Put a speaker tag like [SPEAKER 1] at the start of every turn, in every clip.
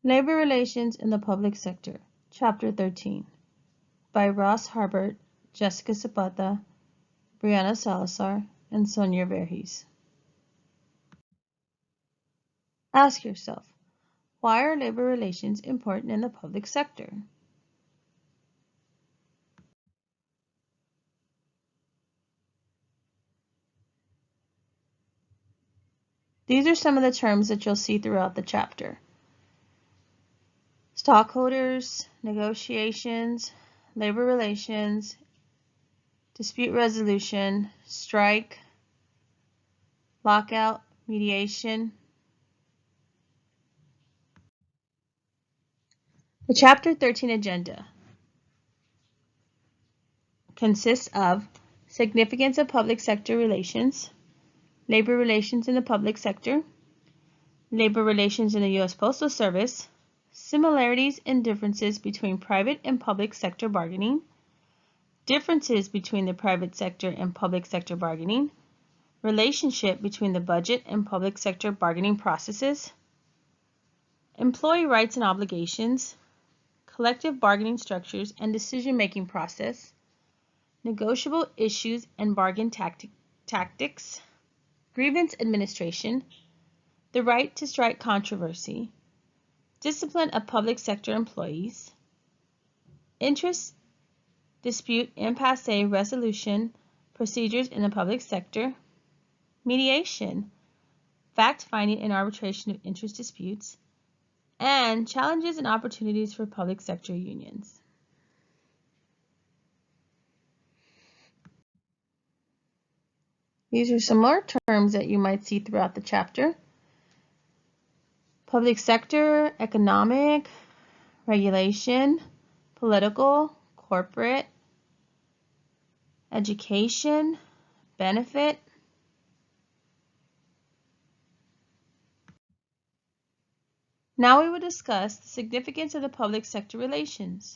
[SPEAKER 1] Labor Relations in the Public Sector, Chapter 13, by Ross Harbert, Jessica Zapata, Brianna Salazar, and Sonia Verghese. Ask yourself, why are labor relations important in the public sector? These are some of the terms that you'll see throughout the chapter. Stockholders, negotiations, labor relations, dispute resolution, strike, lockout, mediation. The Chapter 13 agenda consists of significance of public sector relations, labor relations in the public sector, labor relations in the U.S. Postal Service, similarities and differences between private and public sector bargaining, differences between the private sector and public sector bargaining, relationship between the budget and public sector bargaining processes, employee rights and obligations, collective bargaining structures and decision-making process, negotiable issues and bargain tactics, grievance administration, the right to strike controversy, discipline of public sector employees, interest, dispute, impasse resolution procedures in the public sector, mediation, fact-finding and arbitration of interest disputes, and challenges and opportunities for public sector unions. These are some more terms that you might see throughout the chapter. Public sector, economic, regulation, political, corporate, education, benefit. Now we will discuss the significance of the public sector relations.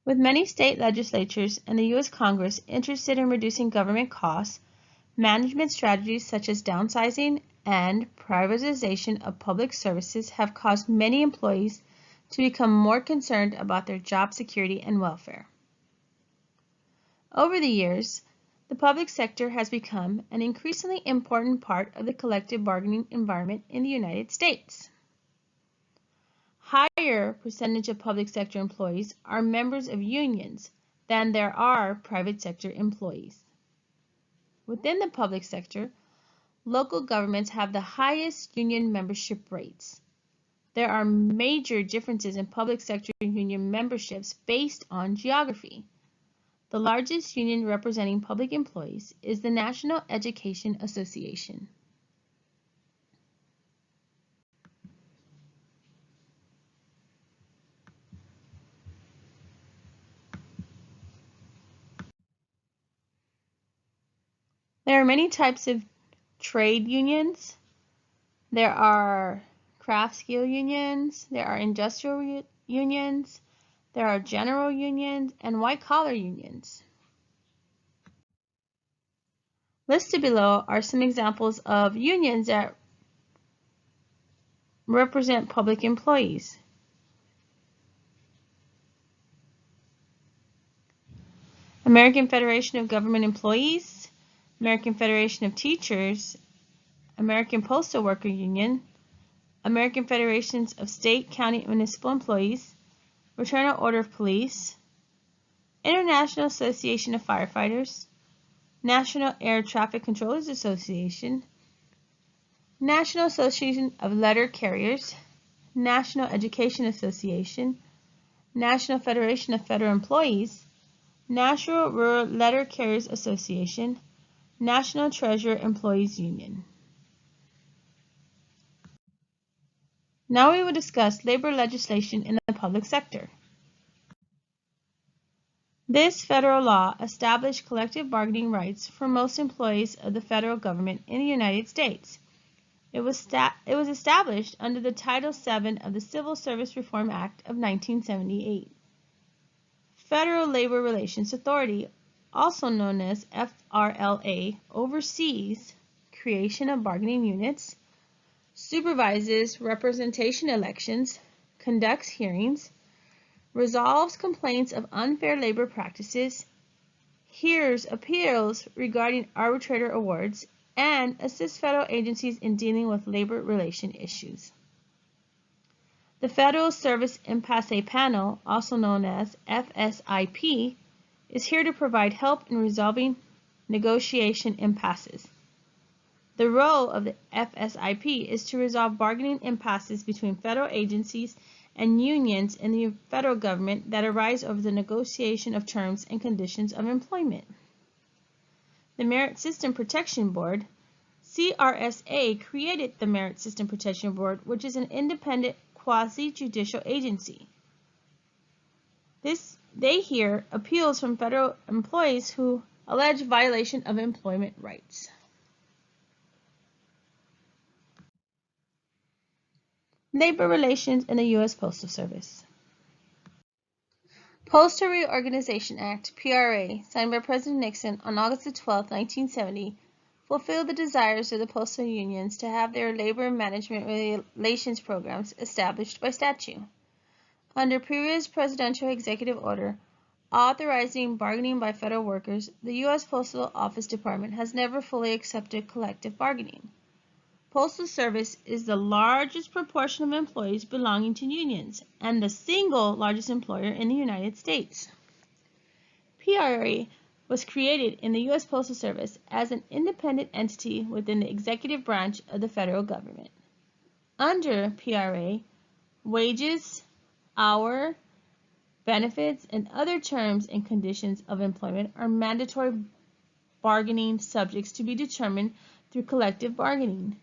[SPEAKER 1] With many state legislatures and the U.S. Congress interested in reducing government costs, management strategies such as downsizing and privatization of public services have caused many employees to become more concerned about their job security and welfare. Over the years, the public sector has become an increasingly important part of the collective bargaining environment in the United States. Higher percentage of public sector employees are members of unions than there are private sector employees. Within the public sector, local governments have the highest union membership rates. There are major differences in public sector union memberships based on geography. The largest union representing public employees is the National Education Association. There are many types of trade unions. There are craft skill unions, there are industrial unions, there are general unions, and white-collar unions. Listed below are some examples of unions that represent public employees. American Federation of Government Employees, American Federation of Teachers, American Postal Worker Union, American Federations of State, County, and Municipal Employees, Fraternal Order of Police, International Association of Firefighters, National Air Traffic Controllers Association, National Association of Letter Carriers, National Education Association, National Federation of Federal Employees, National Rural Letter Carriers Association, National Treasurer Employees Union. Now we will discuss labor legislation in the public sector. This federal law established collective bargaining rights for most employees of the federal government in the United States. It was established under the Title VII of the Civil Service Reform Act of 1978. Federal Labor Relations Authority, also known as FRLA, oversees creation of bargaining units, supervises representation elections, conducts hearings, resolves complaints of unfair labor practices, hears appeals regarding arbitrator awards, and assists federal agencies in dealing with labor relation issues. The Federal Service Impasse Panel, also known as FSIP, is here to provide help in resolving negotiation impasses. The role of the FSIP is to resolve bargaining impasses between federal agencies and unions in the federal government that arise over the negotiation of terms and conditions of employment. The Merit System Protection Board, CRSA, created the Merit System Protection Board, which is an independent quasi-judicial agency. They hear appeals from federal employees who allege violation of employment rights. Labor relations in the U.S. Postal Service. Postal Reorganization Act, PRA, signed by President Nixon on August 12, 1970, fulfilled the desires of the postal unions to have their labor management relations programs established by statute. Under previous presidential executive order authorizing bargaining by federal workers, the U.S. Postal Office Department has never fully accepted collective bargaining. Postal Service is the largest proportion of employees belonging to unions and the single largest employer in the United States. PRA was created in the U.S. Postal Service as an independent entity within the executive branch of the federal government. Under PRA, wages, hour, benefits, and other terms and conditions of employment are mandatory bargaining subjects to be determined through collective bargaining.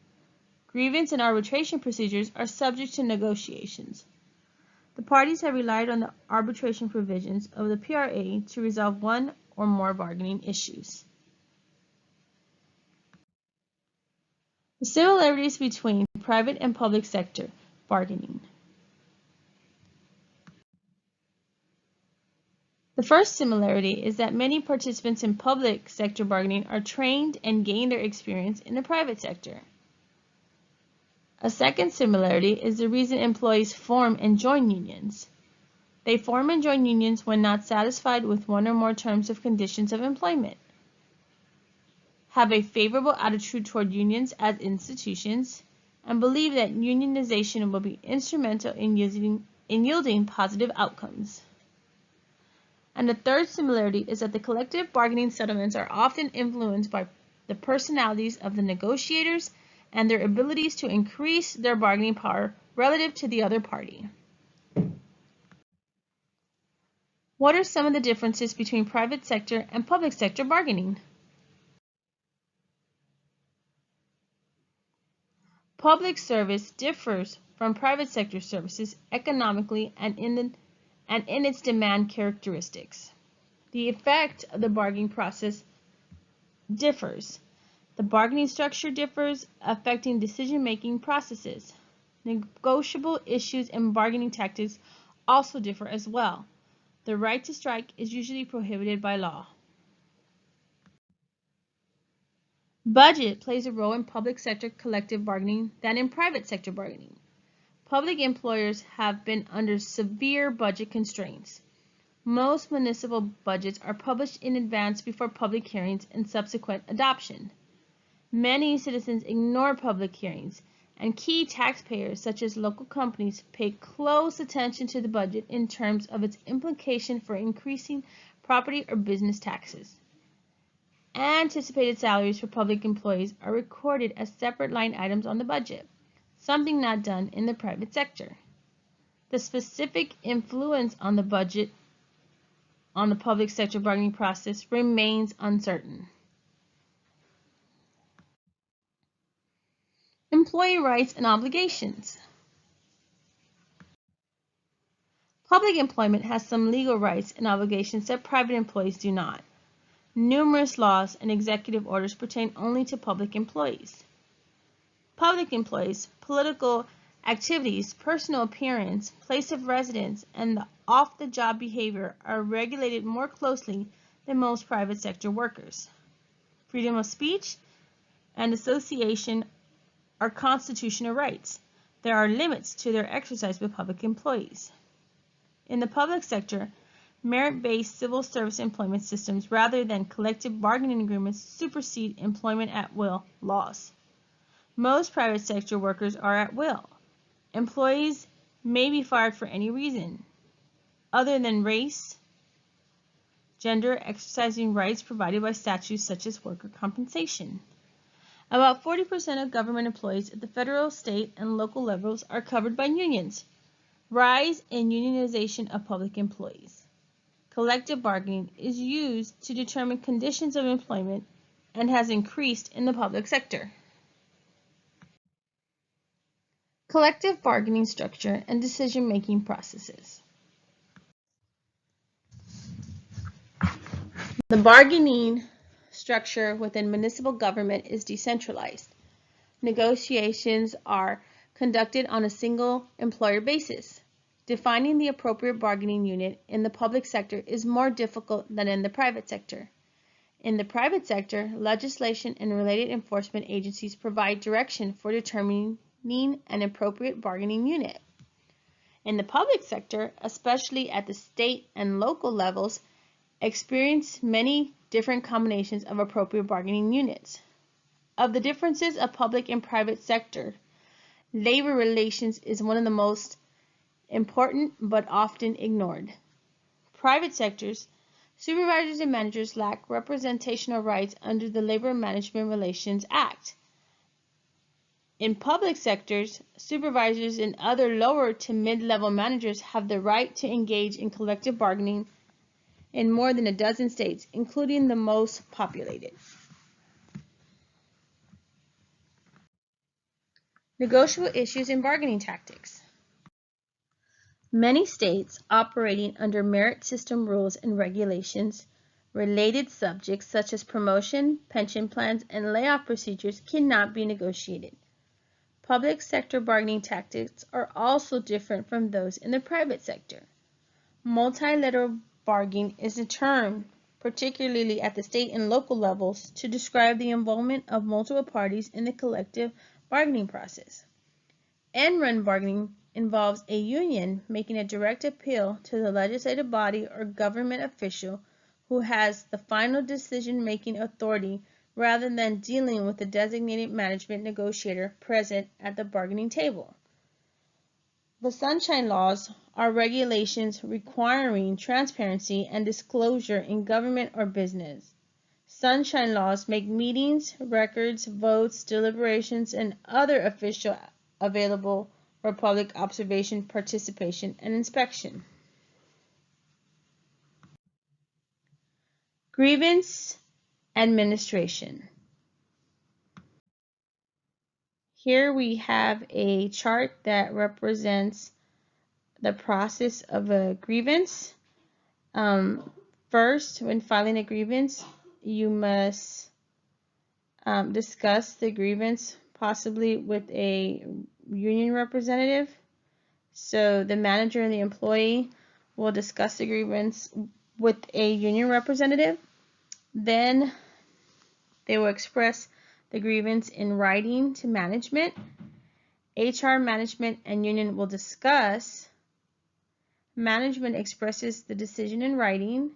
[SPEAKER 1] Grievance and arbitration procedures are subject to negotiations. The parties have relied on the arbitration provisions of the PRA to resolve one or more bargaining issues. The similarities between private and public sector bargaining. The first similarity is that many participants in public sector bargaining are trained and gain their experience in the private sector. A second similarity is the reason employees form and join unions. They form and join unions when not satisfied with one or more terms of conditions of employment, have a favorable attitude toward unions as institutions, and believe that unionization will be instrumental in yielding positive outcomes. And the third similarity is that the collective bargaining settlements are often influenced by the personalities of the negotiators and their abilities to increase their bargaining power relative to the other party. What are some of the differences between private sector and public sector bargaining? Public service differs from private sector services economically and in its demand characteristics. The effect of the bargaining process differs. The bargaining structure differs, affecting decision-making processes. Negotiable issues and bargaining tactics also differ as well. The right to strike is usually prohibited by law. Budget plays a role in public sector collective bargaining than in private sector bargaining. Public employers have been under severe budget constraints. Most municipal budgets are published in advance before public hearings and subsequent adoption. Many citizens ignore public hearings, and key taxpayers, such as local companies, pay close attention to the budget in terms of its implication for increasing property or business taxes. Anticipated salaries for public employees are recorded as separate line items on the budget, something not done in the private sector. The specific influence on the budget on the public sector bargaining process remains uncertain. Employee rights and obligations. Public employment has some legal rights and obligations that private employees do not. Numerous laws and executive orders pertain only to public employees. Public employees, political activities, personal appearance, place of residence, and the off-the-job behavior are regulated more closely than most private sector workers. Freedom of speech and association are constitutional rights. There are limits to their exercise by public employees. In the public sector, merit-based civil service employment systems rather than collective bargaining agreements supersede employment at will laws. Most private sector workers are at will. Employees may be fired for any reason other than race, gender, exercising rights provided by statutes such as worker compensation. About 40% of government employees at the federal, state, and local levels are covered by unions. Rise in unionization of public employees. Collective bargaining is used to determine conditions of employment and has increased in the public sector. Collective bargaining structure and decision-making processes. The bargaining structure within municipal government is decentralized. Negotiations are conducted on a single employer basis. Defining the appropriate bargaining unit in the public sector is more difficult than in the private sector. In the private sector, legislation and related enforcement agencies provide direction for determining an appropriate bargaining unit. In the public sector, especially at the state and local levels, experience many different combinations of appropriate bargaining units. Of the differences of public and private sector, labor relations is one of the most important but often ignored. Private sectors, supervisors and managers lack representational rights under the Labor Management Relations Act. In public sectors, supervisors and other lower to mid-level managers have the right to engage in collective bargaining in more than a dozen states, including the most populated. Negotiable issues and bargaining tactics. Many states operating under merit system rules and regulations, related subjects such as promotion, pension plans, and layoff procedures cannot be negotiated. Public sector bargaining tactics are also different from those in the private sector. Multilateral bargaining is a term, particularly at the state and local levels, to describe the involvement of multiple parties in the collective bargaining process. End-run bargaining involves a union making a direct appeal to the legislative body or government official who has the final decision-making authority rather than dealing with the designated management negotiator present at the bargaining table. The Sunshine Laws are regulations requiring transparency and disclosure in government or business. Sunshine Laws make meetings, records, votes, deliberations, and other official available for public observation, participation, and inspection. Grievance administration. Here we have a chart that represents the process of a grievance. First, when filing a grievance, you must discuss the grievance possibly with a union representative. So the manager and the employee will discuss the grievance with a union representative. Then they will express the grievance in writing to management. HR, management, and union will discuss. Management expresses the decision in writing,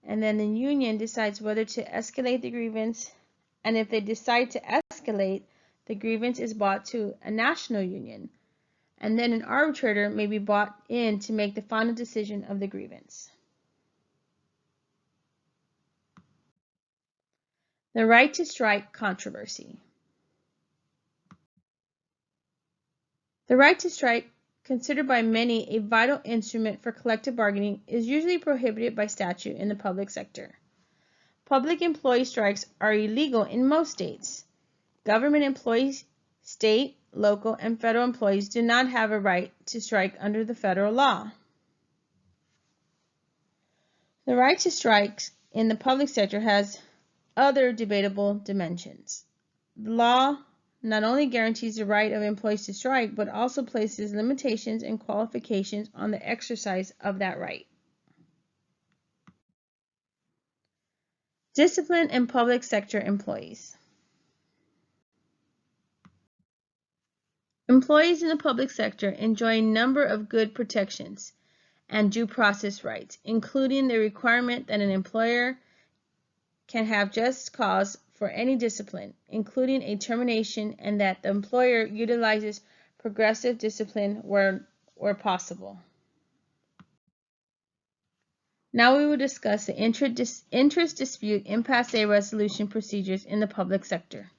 [SPEAKER 1] and then the union decides whether to escalate the grievance, and if they decide to escalate, the grievance is brought to a national union, and then an arbitrator may be brought in to make the final decision of the grievance. The right to strike controversy. The right to strike, considered by many a vital instrument for collective bargaining, is usually prohibited by statute in the public sector. Public employee strikes are illegal in most states. Government employees, state, local, and federal employees do not have a right to strike under the federal law. The right to strike in the public sector has other debatable dimensions. The law not only guarantees the right of employees to strike, but also places limitations and qualifications on the exercise of that right. Discipline and public sector employees. Employees in the public sector enjoy a number of good protections and due process rights, including the requirement that an employer can have just cause for any discipline, including a termination, and that the employer utilizes progressive discipline where possible. Now we will discuss the interest dispute impasse resolution procedures in the public sector.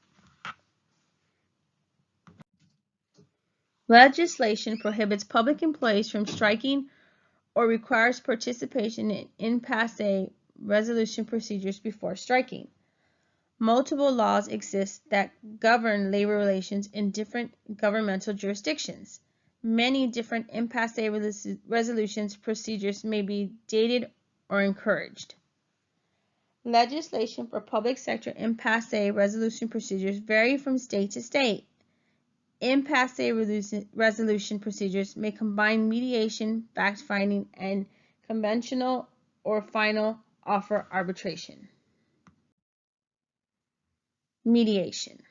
[SPEAKER 1] Legislation prohibits public employees from striking or requires participation in impasse resolution procedures before striking. Multiple laws exist that govern labor relations in different governmental jurisdictions. Many different impasse resolution procedures may be dated or encouraged. Legislation for public sector impasse resolution procedures vary from state to state. Impasse resolution procedures may combine mediation, fact-finding, and conventional or final offer arbitration. Mediation.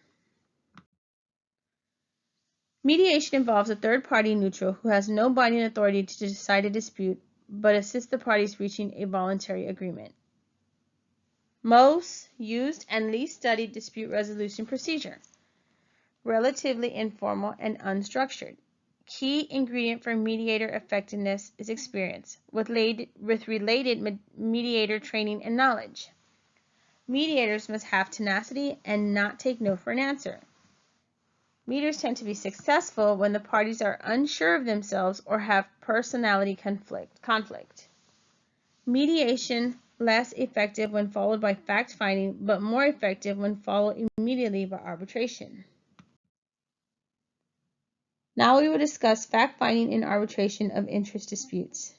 [SPEAKER 1] Mediation involves a third-party neutral who has no binding authority to decide a dispute, but assists the parties reaching a voluntary agreement. Most used and least studied dispute resolution procedure. Relatively informal and unstructured. Key ingredient for mediator effectiveness is experience, with related mediator training and knowledge. Mediators must have tenacity and not take no for an answer. Mediators tend to be successful when the parties are unsure of themselves or have personality conflict. Mediation less effective when followed by fact-finding, but more effective when followed immediately by arbitration. Now we will discuss fact-finding and arbitration of interest disputes.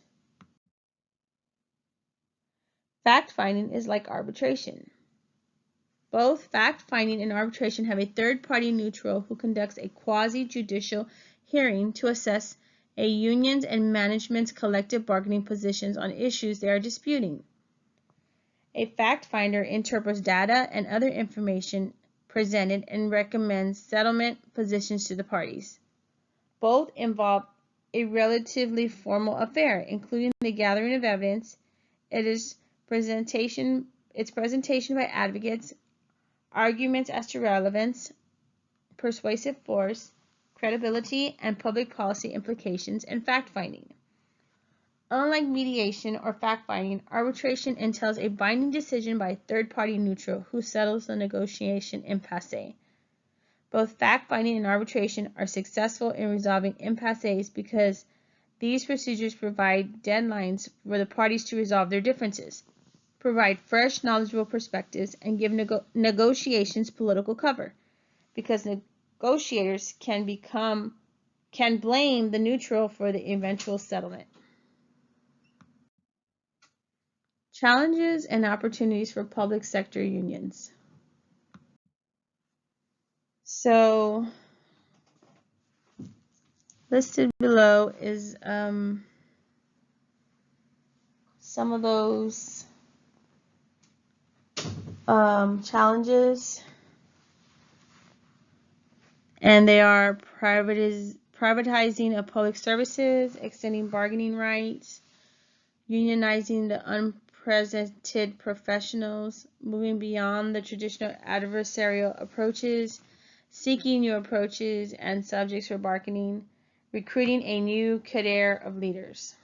[SPEAKER 1] Fact-finding is like arbitration. Both fact-finding and arbitration have a third-party neutral who conducts a quasi-judicial hearing to assess a union's and management's collective bargaining positions on issues they are disputing. A fact-finder interprets data and other information presented and recommends settlement positions to the parties. Both involve a relatively formal affair, including the gathering of evidence, its presentation by advocates, arguments as to relevance, persuasive force, credibility, and public policy implications, and fact-finding. Unlike mediation or fact-finding, arbitration entails a binding decision by a third-party neutral who settles the negotiation impasse. Both fact-finding and arbitration are successful in resolving impasses because these procedures provide deadlines for the parties to resolve their differences, provide fresh, knowledgeable perspectives, and give negotiations political cover, because negotiators can blame the neutral for the eventual settlement. Challenges and opportunities for public sector unions. So, listed below is some of those challenges, and they are privatizing of public services, extending bargaining rights, unionizing the unrepresented professionals, moving beyond the traditional adversarial approaches, seeking new approaches and subjects for bargaining, recruiting a new cadre of leaders.